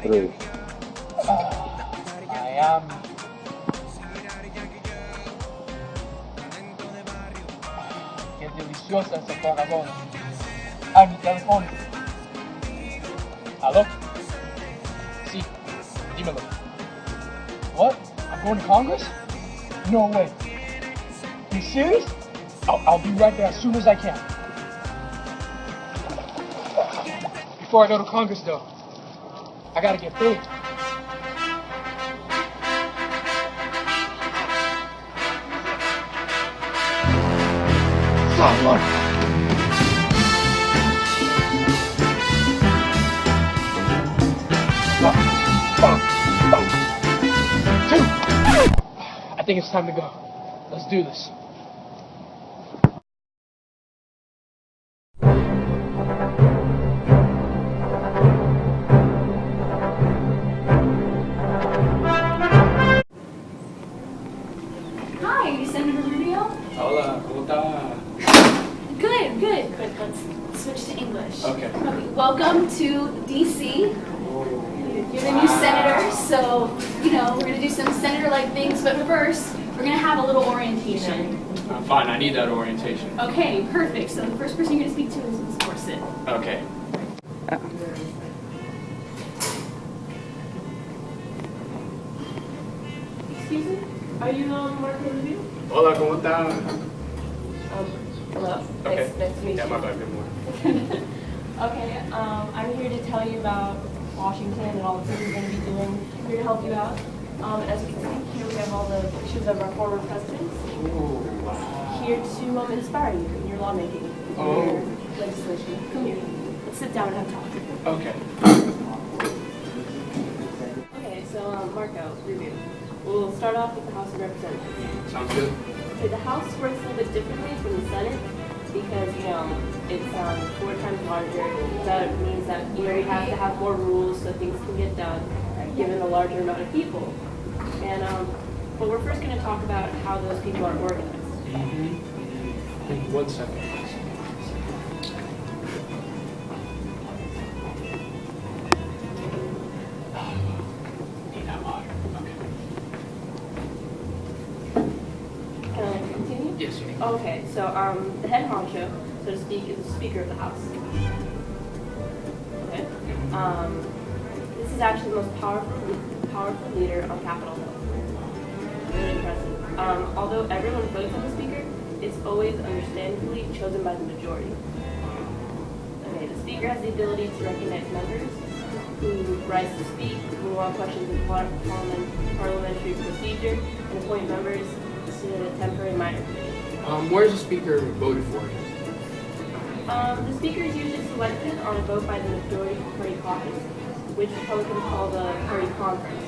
3. I am. Qué deliciosa esa Coca-Cola. Ah, mi teléfono. ¿Aló? Sí, dímelo. What? I'm going to Congress? No way. You serious? I'll be right there as soon as I can. Before I go to Congress, though, I gotta get paid. Someone. Two. I think it's time to go. Let's do this. Hi, Senator Rubio. Hola, ¿cómo está? Good, good, good. Let's switch to English. Okay. Welcome to DC. You're the new senator, so, we're going to do some senator-like things, but first, we're going to have a little orientation. Fine, I need that orientation. Okay, perfect. So the first person you're going to speak to is Ms. Gorsuch. Okay. Excuse me? Are you Marco Rubio? Hola, ¿cómo está? Hello. Okay. Nice to meet Yeah, you. my bad, good morning. Okay, I'm here to tell you about Washington and all the things we're going to be doing. I'm here to help you out. As you can see, here we have all the pictures of our former presidents. Ooh, wow. Here to inspire you in your lawmaking, in your legislation. Come here. Let's sit down and have a talk. Okay. Okay, so Marco Rubio. We'll start off with the House of Representatives. Sounds good. Okay, the House works a little bit differently from the Senate because, it's 4 times larger. That means that, you have to have more rules so things can get done given the larger amount of people. And, but we're first going to talk about how those people are organized. Mm-hmm. 1 second. Need that water. Okay. Can I continue? Yes, you can. Okay, so the head honcho, so to speak, is the Speaker of the House. Okay. This is actually the most powerful leader on Capitol Hill. Really impressive. Although everyone votes on the Speaker, it's always understandably chosen by the majority. Okay, the Speaker has the ability to recognize members who rise to speak, move on questions in parliamentary procedure, and appoint members to temporary minor committees. Where's the speaker voted for? The Speaker is usually selected on a vote by the majority party caucus, which Republicans call the party conference.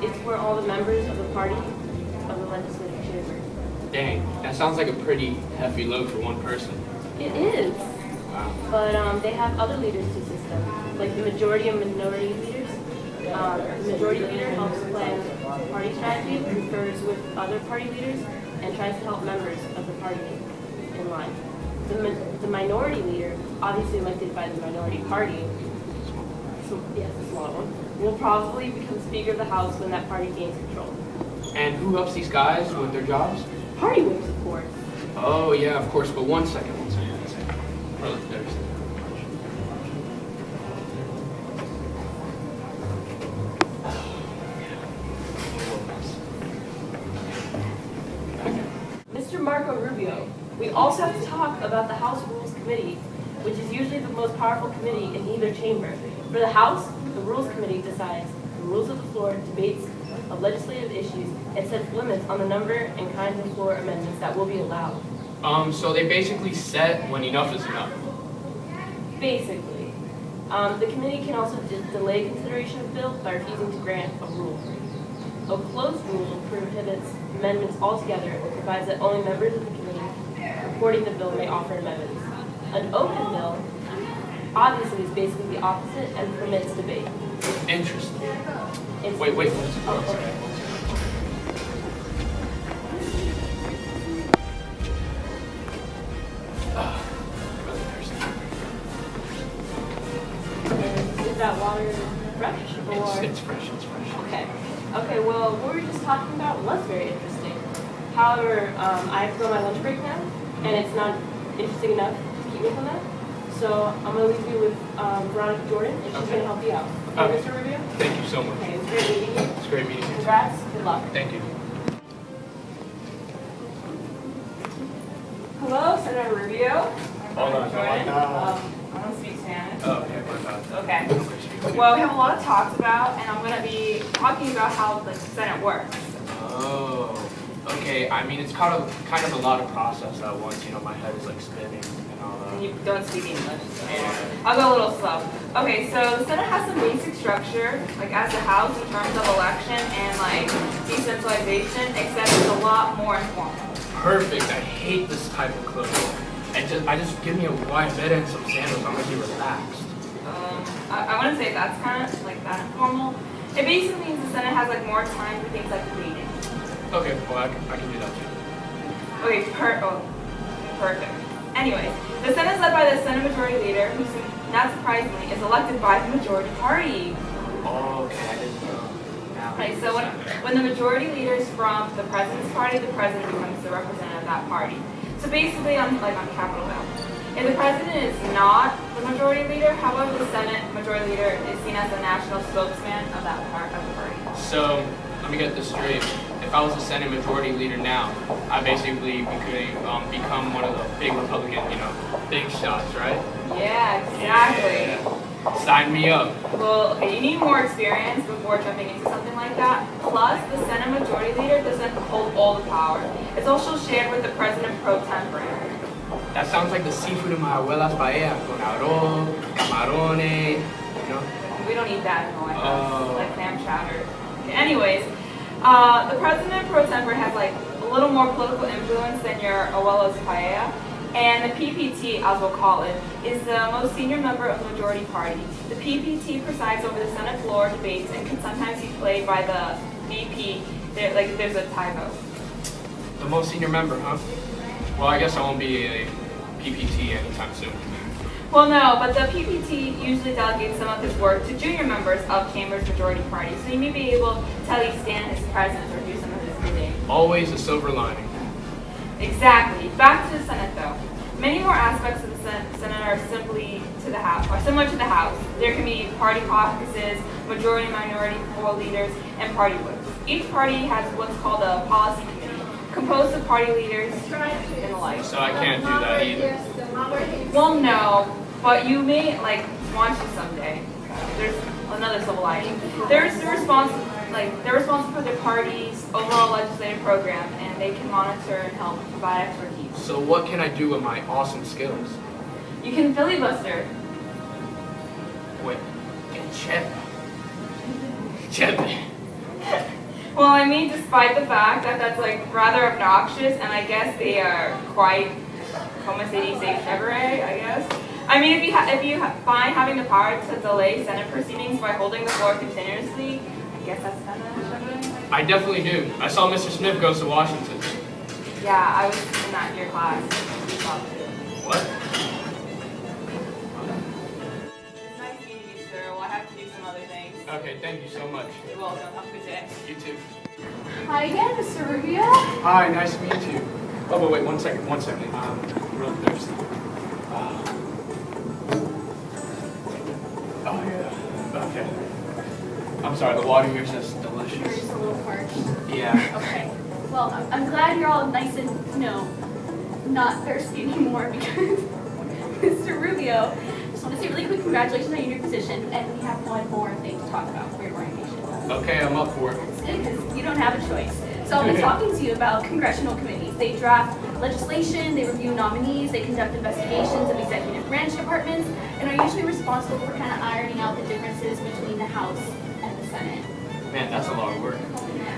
It's where all the members of the party of the legislative chamber. Dang, that sounds like a pretty hefty load for one person. It is, Wow. but they have other leaders to assist them, like the majority and minority leaders. The majority leader helps plan party strategy, confers with other party leaders, and tries to help members of the party in line. The minority leader, obviously elected by the minority party, so yes, the smaller one, will probably become Speaker of the House when that party gains control. And who helps these guys with their jobs? Party whips, of course. Oh, yeah, of course, but 1 second. Oh, there's Mr. Marco Rubio, we also have to talk about the House Rules Committee, which is usually the most powerful committee in either chamber. For the House, the Rules Committee decides the rules of the floor, debates of legislative issues, and sets limits on the number and kinds of floor amendments that will be allowed. So they basically set when enough is enough. Basically. The committee can also delay consideration of bills by refusing to grant a rule. A closed rule prohibits amendments altogether and provides that only members of the committee reporting the bill may offer amendments. An open bill, obviously, is basically the opposite and permits debate. Interesting. It's- Wait. Oh, okay. Really thirsty. And is that water? fresh or? It's fresh, it's fresh. Okay. Okay, well, what we were just talking about was very interesting. However, I have to go on my lunch break now, and it's not interesting enough to keep me from that. So I'm going to leave you with Veronica Jordan, and she's going to help you out. Okay, Mr. Rubio? Thank you so much. Okay, it's great meeting you. It's great meeting you. Congrats. Good luck. Thank you. Hello, Senator Rubio. Hold on, Jordan. I don't speak Spanish. Oh, okay, my bad. Okay. Well, we have a lot of talks about, and I'm going to be talking about how the Senate works. Oh, okay. I mean, it's kind of a lot of process at once. You know, my head is like spinning and all that. And you don't speak English, so I'll go a little slow. Okay, so the Senate has some basic structure, like as the House in terms of election and like decentralization, except it's a lot more informal. Perfect. I hate this type of clothes. I just give me a white bed and some sandals. I'm gonna be relaxed. I wouldn't say that's kind of like that informal. It basically means the Senate has like more time for things like debating. Okay, well I can do that too. Okay, perfect. Anyway, the Senate is led by the Senate Majority Leader, who, not surprisingly, is elected by the majority party. Oh, okay, I didn't know. Right, so when the majority leader is from the president's party, the president becomes the representative of that party. So basically, on Capitol Hill. If the president is not the majority leader, however, the Senate majority leader is seen as the national spokesman of that part of the party. So, let me get this straight. If I was the Senate majority leader now, I basically become one of the big Republican, big shots, right? Yeah, exactly. Yeah. Sign me up. Well, okay, you need more experience before jumping into something like that. Plus, the Senate majority leader doesn't hold all the power. It's also shared with the president pro tempore. That sounds like the seafood in my abuela's paella, con arroz, camarones, We don't eat that in the White House, Oh. like clam chowder. Okay, anyways, the president pro tempore has like a little more political influence than your abuela's paella. And the PPT, as we'll call it, is the most senior member of the majority party. The PPT presides over the Senate floor debates and can sometimes be played by the VP, like if there's a typo. The most senior member, huh? Well, I guess I won't be a PPT anytime soon. Well, no, but the PPT usually delegates some of his work to junior members of Chamber's majority party, so you may be able to at least stand his presence or do some of his bidding. Always a silver lining. Exactly. Back to the Senate, though. Many more aspects of the Senate are similar to the House. There can be party caucuses, majority and minority floor leaders, and party whips. Each party has what's called a policy committee, composed of party leaders and the like. So I can't do that either. Well, no, but you may want to someday. There's another silver lining. They're responsible for the party's overall legislative program, and they can monitor and help provide expertise. So what can I do with my awesome skills? You can filibuster. Wait, Chepe. Well, I mean, despite the fact that that's rather obnoxious, and I guess they are quite, como se dice, chévere, I guess. I mean, if you find having the power to delay Senate proceedings by holding the floor continuously, I guess that's kind of chévere. I definitely do. I saw Mr. Smith goes to Washington. Yeah, I was in your class. What? It's nice meeting you, sir. Well, I have to do some other things. Okay, thank you so much. You're welcome. Have a good day. You too. Hi again, Mr. Rubio. Hi, nice to meet you. Oh, wait, one second. Real thirsty. Oh, yeah. Okay. I'm sorry, the water here is just delicious. You're just a little parched. Yeah. Okay. Well, I'm glad you're all nice and, not thirsty anymore because Mr. Rubio, just want to say really quick congratulations on your new position, and we have one more thing to talk about for your orientation. Okay, I'm up for it. It's good because you don't have a choice. So I'll be talking to you about congressional committees. They draft legislation, they review nominees, they conduct investigations of executive branch departments, and are usually responsible for kind of ironing out the differences between the House and the Senate. Man, that's a lot of work.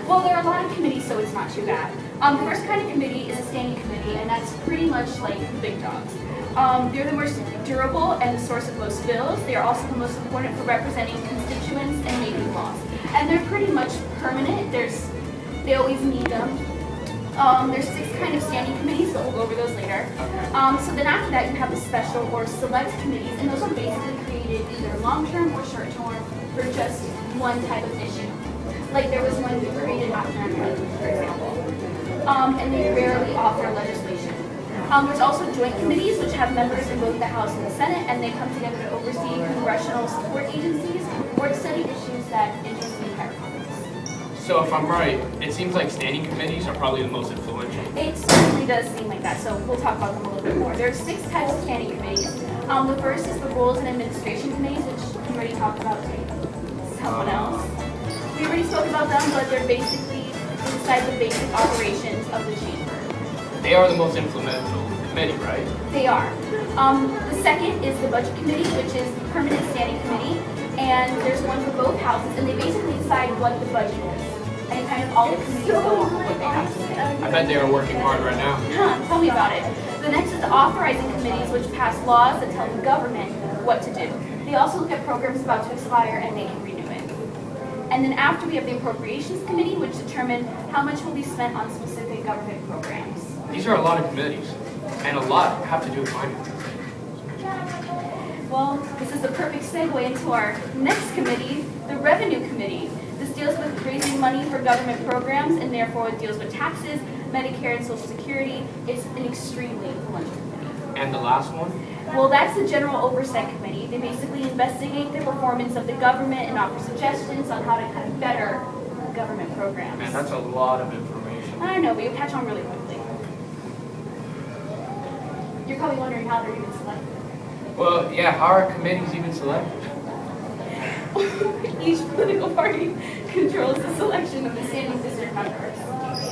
Well, there are a lot of committees, so it's not too bad. The first kind of committee is a standing committee, and that's pretty much like the big dogs. They're the most durable and the source of most bills. They are also the most important for representing constituents and making laws. And they're pretty much permanent. They always need them. There's 6 kind of standing committees, so we'll go over those later. So then after that, you have the special or select committees, and those are basically created either long-term or short-term for just one type of issue. Like there was one created after 9/11, for example. And they rarely author legislation. There's also joint committees which have members in both the House and the Senate, and they come together to oversee congressional support agencies or to study issues that interest the entire Congress. So if I'm right, it seems like standing committees are probably the most influential. It certainly does seem like that, so we'll talk about them a little bit more. There are 6 types of standing committees. The first is the Rules and Administration Committees, which we already talked about to someone else. We already spoke about them, but they're basically inside the basic operations of the chamber. They are the most influential committee, right? They are. The second is the Budget Committee, which is the permanent standing committee, and there's one for both houses, and they basically decide what the budget is. And kind of all the committees go on what they have to say. I bet they are working hard right now. Tell me about it. The next is the authorizing committees, which pass laws that tell the government what to do. They also look at programs about to expire and they can renew it. And then after we have the Appropriations Committee, which determine how much will be spent on specific government programs. These are a lot of committees, and a lot have to do with finance. Well, this is the perfect segue into our next committee, the Revenue Committee. This deals with raising money for government programs, and therefore it deals with taxes, Medicare, and Social Security. It's an extremely influential committee. And the last one? Well, that's the General Oversight Committee. They basically investigate the performance of the government and offer suggestions on how to kind of better government programs. Man, that's a lot of information. I know, but you'll catch on really quickly. You're probably wondering how they're even selected. Well, yeah, how are committees even selected? Each political party controls the selection of the standing district members.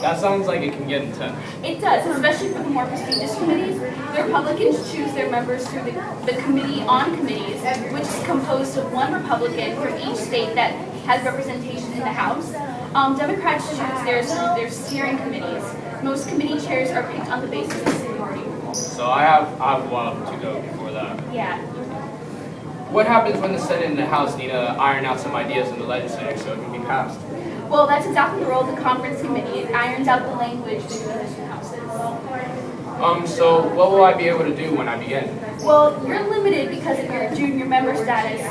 That sounds like it can get intense. It does, especially for the more prestigious committees. The Republicans choose their members through the Committee on Committees, which is composed of one Republican from each state that has representation in the House. Democrats choose theirs through their steering committees. Most committee chairs are picked on the basis of seniority rules. So I have a while to go before that. Yeah. What happens when the Senate and the House need to iron out some ideas in the legislature so it can be passed? Well, that's exactly the role of the conference committee. It irons out the language between the two houses. So what will I be able to do when I begin? Well, you're limited because of your junior member status.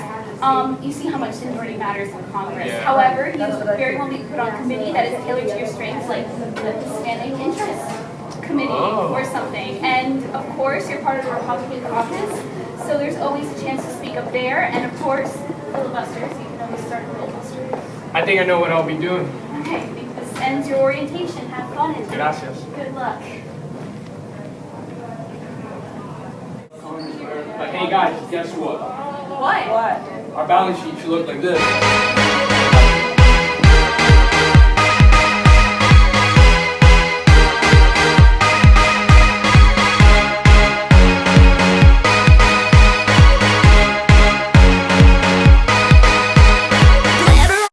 You see how much seniority matters in Congress. Yeah. However, you very well be put on a committee that is tailored to your strengths, like the Standing Interest Committee or something. And of course, you're part of the Republican caucus, so there's always a chance to speak up there. And of course, filibusters. You can always start a filibuster. I think I know what I'll be doing. Okay, I think this ends your orientation. Have fun and Gracias. good luck. Hey guys, guess what? What? Our balance sheet should look like this.